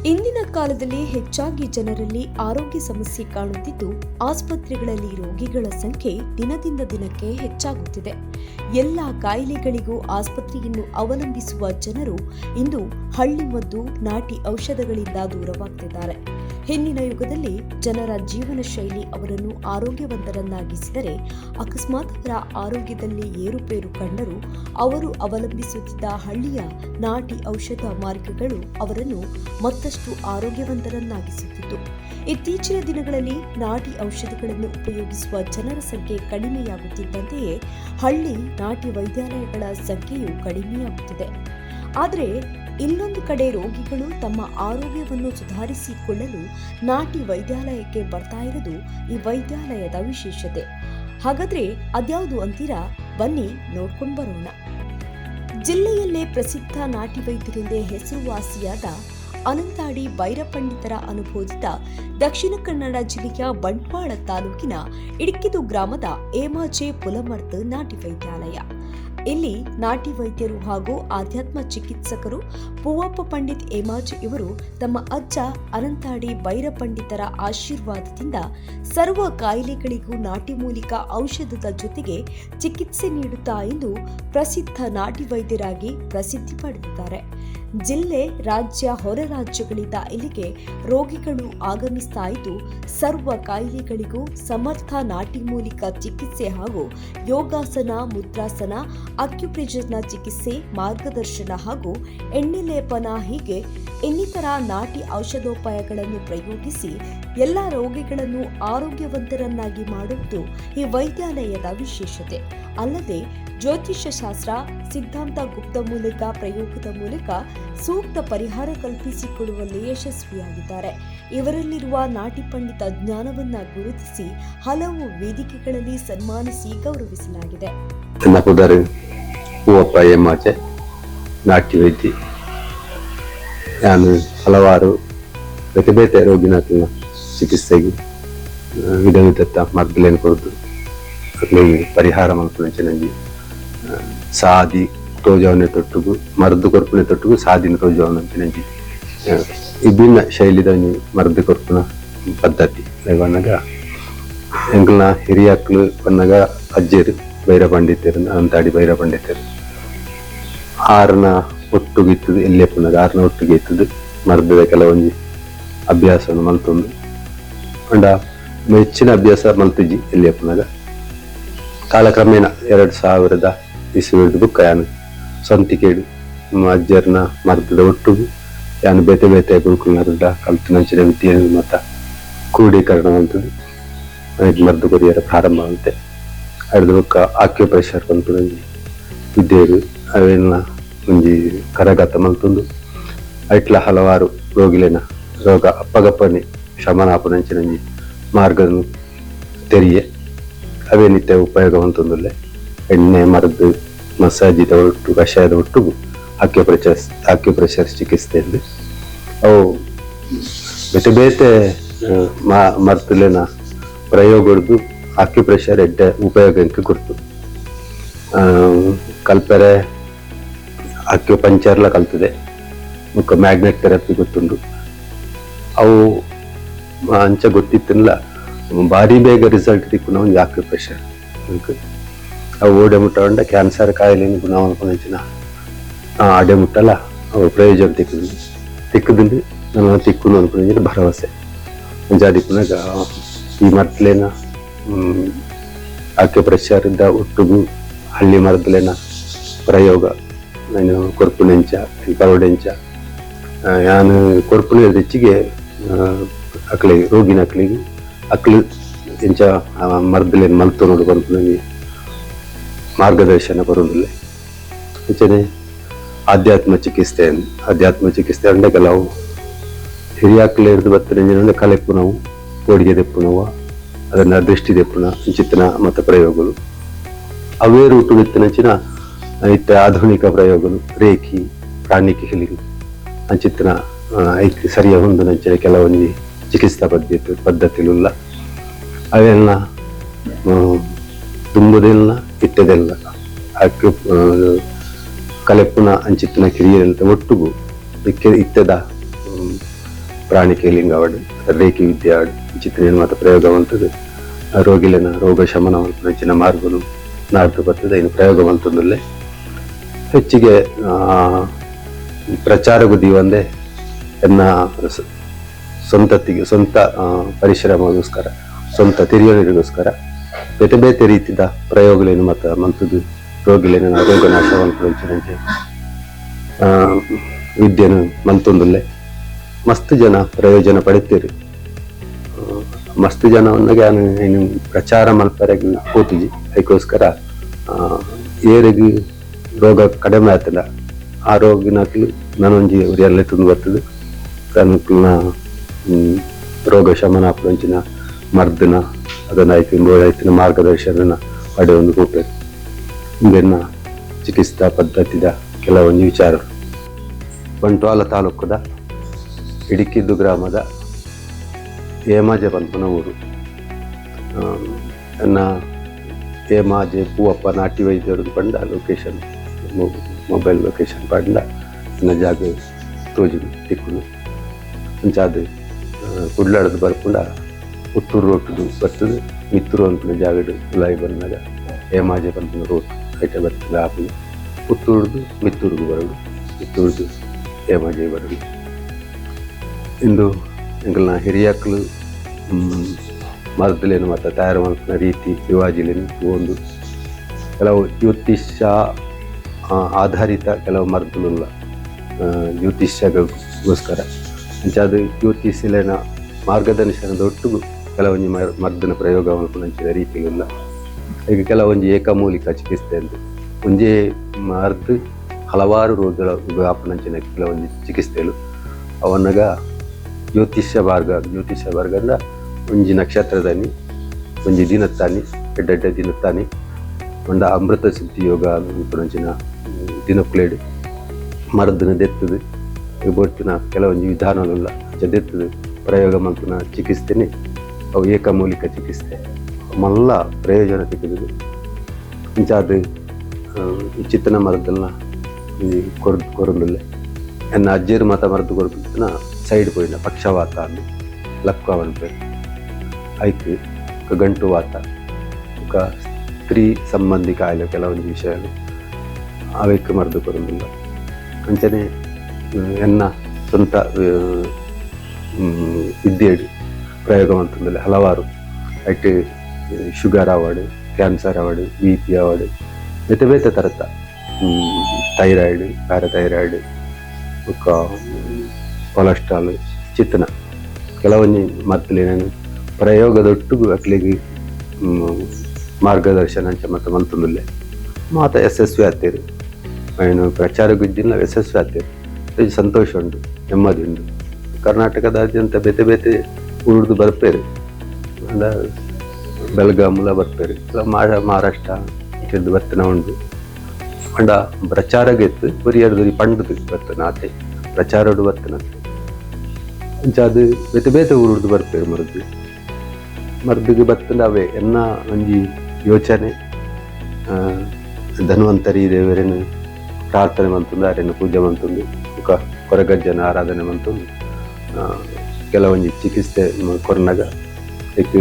ಇಂದಿನ ಕಾಲದಲ್ಲಿ ಹೆಚ್ಚಾಗಿ ಜನರಲ್ಲಿ ಆರೋಗ್ಯ ಸಮಸ್ಯೆ ಕಾಣುತ್ತಿದ್ದು, ಆಸ್ಪತ್ರೆಗಳಲ್ಲಿ ರೋಗಿಗಳ ಸಂಖ್ಯೆ ದಿನದಿಂದ ದಿನಕ್ಕೆ ಹೆಚ್ಚಾಗುತ್ತಿದೆ. ಎಲ್ಲ ಕಾಯಿಲೆಗಳಿಗೂ ಆಸ್ಪತ್ರೆಯನ್ನು ಅವಲಂಬಿಸುವ ಜನರು ಇಂದು ಹಳ್ಳಿಮದ್ದು, ನಾಟಿ ಔಷಧಗಳಿಂದ ದೂರವಾಗ್ತಿದ್ದಾರೆ. ಹಿಂದಿನ ಯುಗದಲ್ಲಿ ಜನರ ಜೀವನ ಶೈಲಿ ಅವರನ್ನು ಆರೋಗ್ಯವಂತರನ್ನಾಗಿಸಿದರೆ, ಅಕಸ್ಮಾತ್ ಅವರ ಆರೋಗ್ಯದಲ್ಲಿ ಏರುಪೇರು ಕಂಡರೂ ಅವರು ಅವಲಂಬಿಸುತ್ತಿದ್ದ ಹಳ್ಳಿಯ ನಾಟಿ ಔಷಧ ಮಾರ್ಗಗಳು ಅವರನ್ನು ಮತ್ತಷ್ಟು ಆರೋಗ್ಯವಂತರನ್ನಾಗಿಸುತ್ತಿತ್ತು. ಇತ್ತೀಚಿನ ದಿನಗಳಲ್ಲಿ ನಾಟಿ ಔಷಧಿಗಳನ್ನು ಉಪಯೋಗಿಸುವ ಜನರ ಸಂಖ್ಯೆ ಕಡಿಮೆಯಾಗುತ್ತಿದ್ದಂತೆಯೇ ಹಳ್ಳಿ ನಾಟಿ ವೈದ್ಯಾಲಯಗಳ ಸಂಖ್ಯೆಯೂ ಕಡಿಮೆಯಾಗುತ್ತಿದೆ. ಆದರೆ ಇಲ್ಲೊಂದು ಕಡೆ ರೋಗಿಗಳು ತಮ್ಮ ಆರೋಗ್ಯವನ್ನು ಸುಧಾರಿಸಿಕೊಳ್ಳಲು ನಾಟಿ ವೈದ್ಯಾಲಯಕ್ಕೆ ಬರ್ತಾ ಇರೋದು ಈ ವೈದ್ಯಾಲಯದ ವಿಶೇಷತೆ. ಹಾಗಾದ್ರೆ ಅದ್ಯಾವುದು ಅಂತೀರಾ? ಬನ್ನಿ ನೋಡ್ಕೊಂಡು ಬರೋಣ. ಜಿಲ್ಲೆಯಲ್ಲೇ ಪ್ರಸಿದ್ಧ ನಾಟಿ ವೈದ್ಯರೆಂದೇ ಹೆಸರುವಾಸಿಯಾದ ಅನಂತಾಡಿ ಭೈರಪಂಡಿತರ ಅನುಭೋದಿತ ದಕ್ಷಿಣ ಕನ್ನಡ ಜಿಲ್ಲೆಯ ಬಂಟ್ವಾಳ ತಾಲೂಕಿನ ಇಡ್ಕಿದು ಗ್ರಾಮದ ಏಮಾಜೆ ಪುಲಮರ್ತ್ ನಾಟಿ ವೈದ್ಯಾಲಯ. ಇಲ್ಲಿ ನಾಟಿ ವೈದ್ಯರು ಹಾಗೂ ಆಧ್ಯಾತ್ಮ ಚಿಕಿತ್ಸಕರು ಪೂವಪ್ಪ ಪಂಡಿತ್ ಏಮಾಜ್ ಇವರು ತಮ್ಮ ಅಜ್ಜ ಅನಂತಾಡಿ ಭೈರಪಂಡಿತರ ಆಶೀರ್ವಾದದಿಂದ ಸರ್ವ ಕಾಯಿಲೆಗಳಿಗೂ ನಾಟಿ ಮೂಲಿಕ ಔಷಧದ ಜೊತೆಗೆ ಚಿಕಿತ್ಸೆ ನೀಡುತ್ತಾ ಎಂದು ಪ್ರಸಿದ್ಧ ನಾಟಿ ವೈದ್ಯರಾಗಿ ಪ್ರಸಿದ್ಧಿ ಪಡೆದಿದ್ದಾರೆ. ಜಿಲ್ಲೆ, ರಾಜ್ಯ, ಹೊರ ರಾಜ್ಯಗಳಿಂದ ಇಲ್ಲಿಗೆ ರೋಗಿಗಳು ಆಗಮಿಸ್ತಾ ಇದ್ದು, ಸರ್ವ ಕಾಯಿಲೆಗಳಿಗೂ ಸಮರ್ಥ ನಾಟಿ ಮೂಲಿಕ ಚಿಕಿತ್ಸೆ ಹಾಗೂ ಯೋಗಾಸನ, ಮುದ್ರಾಸನ, ಅಕ್ಯುಪ್ರೆಷರ್ನ ಚಿಕಿತ್ಸೆ, ಮಾರ್ಗದರ್ಶನ ಹಾಗೂ ಎಣ್ಣೆ ಲೇಪನ ಹೀಗೆ ಇನ್ನಿತರ ನಾಟಿ ಔಷಧೋಪಾಯಗಳನ್ನು ಪ್ರಯೋಗಿಸಿ ಎಲ್ಲ ರೋಗಿಗಳನ್ನು ಆರೋಗ್ಯವಂತರನ್ನಾಗಿ ಮಾಡುವುದು ಈ ವೈದ್ಯಾಲಯದ ವಿಶೇಷತೆ. ಅಲ್ಲದೆ ಜ್ಯೋತಿಷ್ಯ ಶಾಸ್ತ್ರ, ಸಿದ್ಧಾಂತ ಗುಪ್ತ ಮೂಲಕ ಪ್ರಯೋಗದ ಮೂಲಕ ಸೂಕ್ತ ಪರಿಹಾರ ಕಲ್ಪಿಸಿಕೊಡುವಲ್ಲಿ ಯಶಸ್ವಿಯಾಗಿದ್ದಾರೆ. ಇವರಲ್ಲಿರುವ ನಾಟಿ ಪಂಡಿತ ಜ್ಞಾನವನ್ನ ಗುರುತಿಸಿ ಹಲವು ವೇದಿಕೆಗಳಲ್ಲಿ ಸನ್ಮಾನಿಸಿ ಗೌರವಿಸಲಾಗಿದೆ. ಪೂವಪ್ಪ ಏಮಾಜೆ ನಾಟಿ ವೈದ್ಯ. ನಾನು ಹಲವಾರು ಬೇತೆ ಬೇತೆ ರೋಗಿನ ಚಿಕಿತ್ಸೆಗೆ ವಿಧ ವಿಧತ್ತ ಮರ್ದಲೇನು ಕೊಡುದು ಪರಿಹಾರ ಮಲ್ಪುನಂಚಿನಂಜಿ ಸಾದಿ ತೋಜವನೆ ತೊಟ್ಟುಗು ಮರದ್ದು ಕೊರ್ಪುನೆ ತೊಟ್ಟುಗು ಸಾದಿನ ತೋಜವನಂಚಿನಂಜಿ ವಿಭಿನ್ನ ಶೈಲಿದ ಮರದ್ದು ಕೊರ್ಪುನ ಪದ್ಧತಿ ಬಂದಾಗ ಎಂಕಲ್ನ ಹಿರಿಯಕ್ಕಳು ಬಂದಾಗ ಅಜ್ಜರು ಭೈರ ಪಂಡಿತರು, ಅಂತಾಡಿ ಭೈರ ಪಂಡಿತರು ಆರನ ಒಟ್ಟಿಗೆ ಇತ್ತದು ಎಲ್ಲೇ ಪುನಗ ಆರನ ಒಟ್ಟಿಗೆ ಇತ್ತದು ಮರದದ ಕೆಲವೊಂದು ಅಭ್ಯಾಸವನ್ನು ಮಲ್ತೊಂದು ಅಂಡ ಹೆಚ್ಚಿನ ಅಭ್ಯಾಸ ಮಲ್ತಿಜಿ ಎಲ್ಲೇ ಪುನಗ ಕಾಲಕ್ರಮೇಣ 2000 ಇಸ್ವಿದ ಬುಕ್ಕ ಯಾನು ಸ್ವಂತಿಕೇಡು ಅಜ್ಜರ್ನ ಮರದದ ಒಟ್ಟಿಗೂ ಯಾನು ಬೇತೆ ಬೇತೆ ಗುರುಕುಲ ಮರದ ಕಲ್ತಿನಂಚಿನ ವಿದ್ಯೆ ಮತ್ತ ಕ್ರೋಢೀಕರಣ ಅಂತದ್ದು ಮರದು ಕೊರಿಯರ ಪ್ರಾರಂಭ ಅಂತೆ ಹಿಡಿದು ಬುಕ್ಕ ಆಕ್ಯುಪ್ರೆಷರ್ ಬಂತು ವಿದ್ಯೆಗಳು ಅವೆಲ್ಲ ಒಂಜಿ ಕರಗತ ಮಲ್ತೊಂದು ಐಟ್ಲ ಹಲವಾರು ರೋಗಿಲೇನ ರೋಗ ಅಪ್ಪಗಪ್ಪನೆ ಶಮನಾಪುನಂಚಿನಂಜಿ ಮಾರ್ಗನು ತೆರಿಯೆ ಅವೇ ನಿತ್ಯ ಉಪಯೋಗ ಹೊಂದೊಂದುಲ್ಲೆ ಎಣ್ಣೆ ಮರದ್ದು ಮಸಾಜಿದ ಒಟ್ಟು ಕಷಾಯದ ಒಟ್ಟಿಗೂ ಆಕ್ಯುಪ್ರೆಷರ್ ಚಿಕಿತ್ಸೆಯಲ್ಲಿ ಅವು ಬೇತೆ ಬೇತೆ ಮರ್ತಲೇನ ಪ್ರಯೋಗದ್ದು ಆಕ್ಯುಪ್ರೆಷರ್ ಎಡ್ಡೆ ಉಪಯೋಗಕ್ಕೆ ಗುರ್ತು ಕಲ್ಪರೆ ಅಕ್ಯುಪಂಚರ್ಲ ಕಲ್ತದೆ ಮುಖ ಮ್ಯಾಗ್ನೆಟ್ ಥೆರಪಿ ಗೊತ್ತುಂಡು. ಅವು ಅಂಚ ಗೊತ್ತಿತ್ತಿಲ್ಲ ಭಾರಿ ಬೇಗ ರಿಸಲ್ಟ್ ತಿಕ್ಕುನ ಒಂದು ಆಕ್ಯುಪ್ರೆಷರ್ ಅವು ಓಡೆ ಮುಟ್ಟ ಕ್ಯಾನ್ಸರ್ ಕಾಯಿಲೆಯನ್ನು ಗುಣ ಅನ್ಕೊಂಡ ಆಡೆ ಮುಟ್ಟಲ್ಲ ಅವು ಪ್ರಯೋಜನ ತಿಕ್ಕದಲ್ಲಿ ನಾನು ತಿಕ್ಕುನು ಅನ್ಕೊಂಡ ಭರವಸೆ ಜಾದಿಕ್ಕುನಾಗ ಈ ಮರ್ತಲೇನ ಆಕ್ಯುಪ್ರೆಷರ್ ಇದ್ದ ಒಟ್ಟಿಗೂ ಹಳ್ಳಿ ಮರದಲೇನ ಪ್ರಯೋಗ ನಾನು ಕೊರ್ಪುನೆಂಚ ಕರೋಡೆಂಚ ಯಾನು ಕೊರ್ಪುನ ಹೆಚ್ಚಿಗೆ ಅಕ್ಳಿಗೆ ರೋಗಿನ ಅಕ್ಳಿಗೆ ಅಕ್ಳು ಎಂಚ ಮರದಲೇನು ಮಲ್ತು ನೋಡಿ ಕೊರ್ಪುನಿಗೆ ಮಾರ್ಗದರ್ಶನ ಬರೋದಿಲ್ಲ. ಹೆಚ್ಚನೆ ಆಧ್ಯಾತ್ಮ ಚಿಕಿತ್ಸೆ ಅಂದ್ರೆ ಕೆಲವು ಹಿರಿಯಾಕ್ಲೆ ಹಿಡಿದು ಬತ್ತಂಜಿನ ಕಲೆಪ್ಪು ನಾವು ಕೋಡಿಗೆ ದೆಪ್ಪು ನಾವು ಅದನ್ನ ದೃಷ್ಟಿ ದೆಪ್ಪುನ ಚಿತ್ತನ ಮತ್ತು ಪ್ರಯೋಗಗಳು ಅವೇ ರೂಟು ಬಿತ್ತನಂಚಿನ ಇತ್ತ ಆಧುನಿಕ ಪ್ರಯೋಗಗಳು ರೇಖಿ ಪ್ರಾಣಿಕ ಹಿಲಿಂಗ್ ಅಂಚಿತ್ತಿನ ಐತಿ ಸರಿಯ ಹೊಂದನಂಚಿನ ಕೆಲವೊಂದು ಚಿಕಿತ್ಸಾ ಪದ್ಧತಿಗಳುಲ್ಲ ಅವೆಲ್ಲ ತುಂಬುದಿಲ್ಲ ಇಟ್ಟದೆಲ್ಲ ಕಲೆಪ್ಪುನ ಅಂಚಿತ್ತಿನ ಕಿರಿಯಂತ ಒಟ್ಟಿಗೂ ಇತ್ತದ ಪ್ರಾಣಿ ಕೀಲಿಂಗ್ ಆವಡ್ ರೇಖಿ ವಿದ್ಯೆ ಆಡ್ ಚಿತ್ರ ಮಾತ ಪ್ರಯೋಗ ಮಂತದ್ದು ರೋಗಿಲಿನ ರೋಗ ಶಮನ ಹೆಚ್ಚಿನ ಮಾರ್ಗನು ನಾರ್ದು ಬರ್ತದೆ ಇನ್ನು ಪ್ರಯೋಗ ಮಂತಂದಲ್ಲೇ ಹೆಚ್ಚಿಗೆ ಪ್ರಚಾರಗೂ ದೀವಂದೆ ಎನ್ನ ಸ್ವಂತ ಪರಿಶ್ರಮಗೋಸ್ಕರ ಸ್ವಂತ ತಿರಿಯೋರಿಗೋಸ್ಕರ ಬೇತೆ ಬೇತೆ ರೀತಿಯ ಪ್ರಯೋಗಲೇನು ಮತ್ತು ಮಂತದ್ದು ರೋಗಿಲೇನ ರೋಗ ನಾಶವಂತೆ ವಿದ್ಯೆನು ಮಂತೊಂದುಲ್ಲೆ ಮಸ್ತ್ ಜನ ಪ್ರಯೋಜನ ಪಡಿತೀರಿ. ಮಸ್ತ್ ಜನವನ್ನಾಗ ಏನು ಪ್ರಚಾರ ಮಲ್ಪರೆಗೆ ಕೂತಿಜಿ ಅದಕ್ಕೋಸ್ಕರ ಏರಿಗೆ ರೋಗ ಕಡಿಮೆ ಆಗ್ತದ ಆ ರೋಗಿನಾಕ್ಲು ನಾನೊಂಜಿ ಎಲ್ಲ ತುಂಬ ಬರ್ತದೆ ಅನುಕೂಲ ರೋಗ ಶಮನ ಆಪುಂಚಿನ ಮರ್ದನ ಅದನ್ನ ಆಯ್ತಿನ ಮಾರ್ಗದರ್ಶನ ಪಡೆಯೊಂದು ರೂಪೆ ಇದನ್ನ ಚಿಕಿತ್ಸಾ ಪದ್ಧತಿದ ಕೆಲವೊಂದು ವಿಚಾರ. ಬಂಟ್ವಾಳ ತಾಲೂಕದ ಇಡಿಕಿದ್ದು ಗ್ರಾಮದ ಹೇಮಾಜೆ ಪಂಪನ ಊರು. ನನ್ನ ಹೇಮಾಜೆ ಪೂವಪ್ಪ ನಾಟಿ ವೈದ್ಯರು ಪಂಡ ಲೊಕೇಶನ್ ಮೊಬೈಲ್ ಲೊಕೇಶನ್ ಪಂಡ ನನ್ನ ಜಾಗ ತೋಜಿ ತಿಕ್ಕುದು ಅಂಚಾದ ಕುಡ್ಲಾಡದು ಬರ್ಪುಂಡ ಪುತ್ತೂರು ರೋಟು ಬರ್ತದೆ ಮಿತ್ತೂರು ಅಂತಿನ ಜಾಗಡು ಲೈ ಬಂದಾಗ ಹೇಮಾಜೆ ಪಂಪನ ರೋಟ್ ಐಟೆ ಬರ್ತದೆ ಆಪು ಪುತ್ತೂರ್ದು ಮಿತ್ತೂರಿಗೂ ಬರೋದು ಮಿತ್ತೂರ್ದು ಹೇಮಾಜೆ ಬರೋದು. ಇಂದು ಎಂಕಲ್ನ ಹಿರಿಯಕ್ಕಳು ಮರದಲೇನು ಮತ್ತು ತಯಾರು ಮಾಡ್ತಿನ ರೀತಿ ರಿವಾಜಿಲೇನು ಒಂದು ಕೆಲವು ಜ್ಯೋತಿಷ್ಯ ಆಧಾರಿತ ಕೆಲವು ಮರದಲ್ಲ ಜ್ಯೋತಿಷ್ಯಗೋಸ್ಕರ ಅಂಚಾದ ಜ್ಯೋತಿಷ್ಯಲೇನ ಮಾರ್ಗದರ್ಶನದ ಒಟ್ಟಿಗೂ ಕೆಲವೊಂದು ಮರ್ದನ ಪ್ರಯೋಗ ಮಾಡ್ಕೊಂಡಂಚಿನ ರೀತಿಗಳಿಲ್ಲ. ಈಗ ಕೆಲವೊಂದು ಏಕಮೂಲಿಕ ಚಿಕಿತ್ಸೆ ಅಂತ ಒಂದೇ ಮರ್ದು ಹಲವಾರು ರೋಗಗಳ ಆಪನಂಚಿನ ಕೆಲವೊಂದು ಚಿಕಿತ್ಸೆಗಳು ಅವನ್ನಾಗ ಜ್ಯೋತಿಷ್ಯ ಮಾರ್ಗ ಅಂದ ಒಂಜಿ ನಕ್ಷತ್ರದಾನಿ ಒಂಜಿ ದಿನತ್ತಾನಿ ಎಡ್ಡೆಡ್ಡೆ ದಿನತ್ತಾನಿ ಒಂಡ ಅಮೃತ ಸಿದ್ಧಿ ಯೋಗ ಅಂಚಿನ ದಿನಪ್ಲೇಡು ಮರದನ ದೆತ್ತದು ಬೊಟ್ಟಿನ ಕೆಲವೊಂದು ವಿಧಾನಗಳೆಲ್ಲ ದೆತ್ತದು ಪ್ರಯೋಗ ಮಂತನ ಚಿಕಿತ್ಸೆನೇ ಅವು ಏಕಮೂಲಿಕ ಚಿಕಿತ್ಸೆ ಮಲ್ಲ ಪ್ರಯೋಜನ ತೆಗೆದು ಇಂಚಾದ ಈ ಚಿತ್ತನ ಮರದಲ್ಲ ಈ ಕೊರದಲ್ಲೇ ಎನ್ನ ಅಜ್ಜೇರು ಮಾತ ಮರದ್ದು ಕೊರದನ್ನ ಸೈಡ್ ಪೋಯಿನ ಪಕ್ಷವಾತ ಅಂದು ಲಕ್ವನ್ಪೆ ಐಕ್ ಗಂಟು ವಾತ ఒక ಸ್ತ್ರೀ ಸಂಬಂಧಿ ಕಾಯಿಲೆ ಕೆಲವೊಂದು ವಿಷಯಗಳು ಅವಕ್ಕೆ ಮರದು ಕೊರದಿಲ್ಲ ಅಂಚನೆ ಎನ್ನ ಸ್ವಂತ ವಿದ್ಯೆಡು ಪ್ರಯೋಗ ಅಂತಂದರೆ ಹಲವಾರು ಐಟ್ sugar award cancer award BP award ಬೇತೆ ಬೇತೆ ಥರದ ಥೈರಾಯ್ಡ್ ಪ್ಯಾರಾಥೈರಾಯ್ಡ್ ಕೊಲೆಸ್ಟ್ರಾಲ್ ಚಿತ್ತನ ಕೆಲವೊಂದು ಮತ್ತಲೇನು ಪ್ರಯೋಗದೊಟ್ಟಿಗೂ ಅಕ್ಲಿಗೆ ಮಾರ್ಗದರ್ಶನ ಅಂಚ ಮತ್ತು ಮಂತಂದುಲ್ಲೆ ಮಾತ ಯಶಸ್ವಿ ಆಗ್ತೀರಿ ಏನು ಪ್ರಚಾರಗಿದ್ದಿಲ್ಲ ಯಶಸ್ವಿ ಆಗ್ತೀರಿ ಇದು ಸಂತೋಷ ಉಂಟು ನೆಮ್ಮದಿ ಉಂಟು. ಕರ್ನಾಟಕದಾದ್ಯಂತ ಬೇತೆ ಬೇತೆ ಊರ್ದು ಬರ್ಪೇರಿ ಅಂದ ಬೆಳಗಾಮುಲ ಬರ್ಪೇರಿ ಮಹಾರಾಷ್ಟ್ರ ಇಟ್ಟಿದ್ದು ಬರ್ತನ ಉಂಟು ಅಂಡ ಪ್ರಚಾರಗೆತ್ತು ಬರಿಯಾಡ್ದು ಪಂಡದು ಬರ್ತನ ಆತೆ ಪ್ರಚಾರಡು ಬರ್ತನ ಅಂಚಾದ ಬೇತೆ ಬೇತೆ ಊರ್ದು ಬರ್ಪೇರಿ ಮರ್ದಿಗೆ ಬರ್ತಂಡವೇ ಎನ್ನ ಒಂಜಿ ಯೋಚನೆ ಧನ್ವಂತರಿ ದೇವರೇನು ಪ್ರಾರ್ಥನೆ ಮಂತುಂದು ಆರೇನು ಪೂಜೆ ಮಂತುಂದು ಕೊರಗಜ್ಜನ ಆರಾಧನೆ ಮಂತುಂದು ಕೆಲವೊಂಜಿ ಚಿಕಿತ್ಸೆ ಕೊರ್ನಾಗ ಏಕ್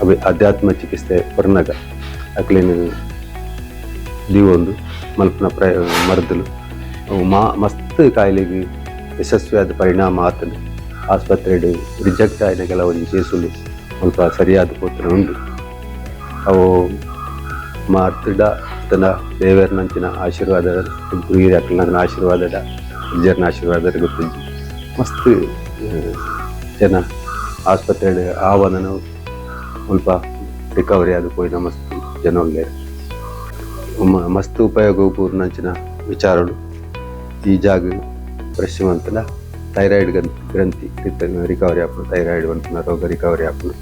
ಅವೇ ಆಧ್ಯಾತ್ಮ ಚಿಕಿತ್ಸೆ ಕೊರ್ನಾಗ ಅಕ್ಲೇನು ದೀವೊಂದು ಮಲ್ಪನ ಮರ್ದಲು ಮಸ್ತ್ ಕಾಯಿಲೆಗೆ ಯಶಸ್ವಿಯಾದ ಪರಿಣಾಮ ಆತನು ಆಸ್ಪತ್ರೆಡು ರಿಜೆಕ್ಟ್ ಆಯ್ನ ಕೆಲವೊಂದು ಕೇಸುಲು ಸ್ವಲ್ಪ ಸರಿಯಾದ ಪೋತನ ಉಂಟು ಅವು ಮಾತಡ ತನ್ನ ದೇವರನಂಚಿನ ಆಶೀರ್ವಾದ ಗುರುಹಿರಿ ಅಕ್ಕನ ಆಶೀರ್ವಾದದ ವಿಜಯನ ಆಶೀರ್ವಾದ ಗೊತ್ತಿದ್ದು ಮಸ್ತ್ ಜನ ಆಸ್ಪತ್ರೆ ಆವನ ಸ್ವಲ್ಪ ರಿಕವರಿ ಆದ ಪೋಯಿನ ಮಸ್ತ್ ಜನ ಒಳ್ಳೆ ಮಸ್ತ್ ಉಪಯೋಗ ಪೂರ್ಣಂಚಿನ ವಿಚಾರಗಳು ಈ ಜಾಗ ಪಶ್ಚಿಮಂತನ ಥೈರಾಯ್ಡ್ ಗ್ರಂಥಿ ರಿಕವರಿ ಆಪುನು ಥೈರಾಯ್ಡ್ ಅಂತಿನ ರೋಗ ರಿಕವರಿ ಆಪುನು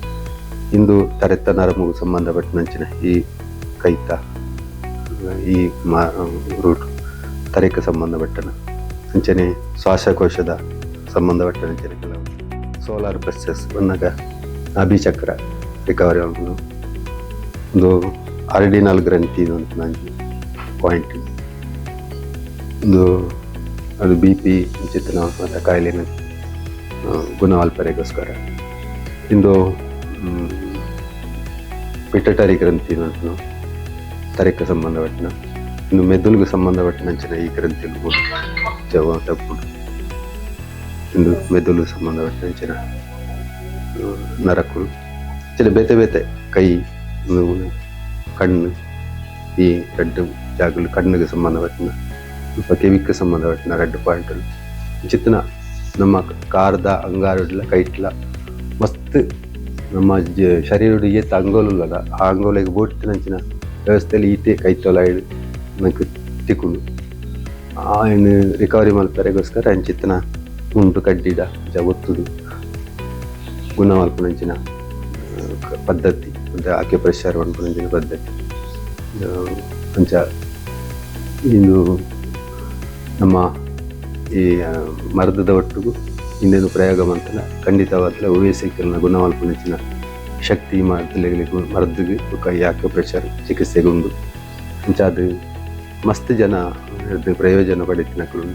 ಇಂದು ತರೆತ್ತ ನರಮುಗು ಸಂಬಂಧಪಟ್ಟನಂಚಿನ ಈ ಕೈತ ಈ ರೂಟ್ ತರೆಕ್ಕೆ ಸಂಬಂಧಪಟ್ಟನ ಅಂಚನೆ ಶ್ವಾಸಕೋಶದ ಸಂಬಂಧಪಟ್ಟನಂಚಿನ ಕೆಲವು ಸೋಲಾರ್ ಪ್ರೆಸಸ್ ಬಂದಾಗ ನಾಭಿಚಕ್ರ ರಿಕವರಿ ಆಪುನು ಒಂದು ಆರ್ಡಿನಲ್ ಗ್ರಂಥಿ ಅಂತ ನಂಜಿ ಪಾಯಿಂಟ್ ಒಂದು ಅದು BP ಚಿತ್ತನ ಮತ್ತು ಕಾಯಿಲೆನ ಗುಣವಾಲ್ಪರೆಗೋಸ್ಕರ ಇಂದು ಪಿಟಟರಿ ಗ್ರಂಥಿ ಅಂತ ತರಕ್ಕೆ ಸಂಬಂಧಪಟ್ಟಿನ ಇನ್ನು ಮೆದುಳಿಗೆ ಸಂಬಂಧಪಟ್ಟಿನ ಅಂಚಿನ ಈ ಗ್ರಂಥಿಗಳು ಜವ ತಪ್ಪುಡು ಇಂದು ಮೆದುಳು ಸಂಬಂಧಪಟ್ಟಿನ ಅಂಚಿನ ನರಕುಳು ಚಿಲ ಬೇತೆ ಬೇತೆ ಕೈ ನೋವು ಕಣ್ಣು ಈ ರೆಡ್ ಜಾಗಲು ಕಣ್ಣಿಗೆ ಸಂಬಂಧಪಟ್ಟಿನ ಸ್ವಲ್ಪ ಕೆವಿಕ್ಕೆ ಸಂಬಂಧಪಟ್ಟಿನ ರೆಡ್ ಪಾಯಿಂಟಲ್ಲಿ ಚಿತ್ತನ ನಮ್ಮ ಕಾರ್ದ ಅಂಗಾರುಡ್ಲ ಕೈಟ್ಲ ಮಸ್ತ್ ನಮ್ಮ ಶರೀರದ ಏತ ಅಂಗೋಲಲ್ಲ ಆ ಅಂಗೋಲಿಗೆ ಬೋಟಿನಂಚಿನ ವ್ಯವಸ್ಥೆಯಲ್ಲಿ ಈತೆ ಕೈತೊಲಾಯ್ಡು ನನಗೆ ತಿಕ್ಕೊಂಡು ಆ ಹೆಣ್ಣು ರಿಕವರಿ ಮಲ್ಪರೆಗೋಸ್ಕರ ಅಂಚಿತ್ತನ ಮುಂಟು ಕಡ್ಡಿಡ ಒತ್ತುದು ಗುಣವಾಲ್ಪನಂಚಿನ ಪದ್ಧತಿ ಮತ್ತು ಆಕ್ಯುಪ್ರೆಷರ್ ಅನ್ಪನಂಚಿನ ಪದ್ಧತಿ ಅಂಚ ಇಂದು ನಮ್ಮ ಈ ಮರದದ ಒಟ್ಟಿಗೂ ಇನ್ನೇನು ಪ್ರಯೋಗ ಮಂತನ ಖಂಡಿತವಾಗಲೇ ಓವೈಸಿಕಲ್ನ ಗುಣವಾಲ್ಪನಂಚಿನ ಶಕ್ತಿ ಮರದಿಗೆ ಕೈ ಆಕ್ಯುಪ್ರೆಷರ್ ಚಿಕಿತ್ಸೆಗೆ ಉಂಡು ಅಂಚ ಅದು ಮಸ್ತ್ ಜನ ಪ್ರಯೋಜನ ಪಡಿತಿನಕ್ಕಳು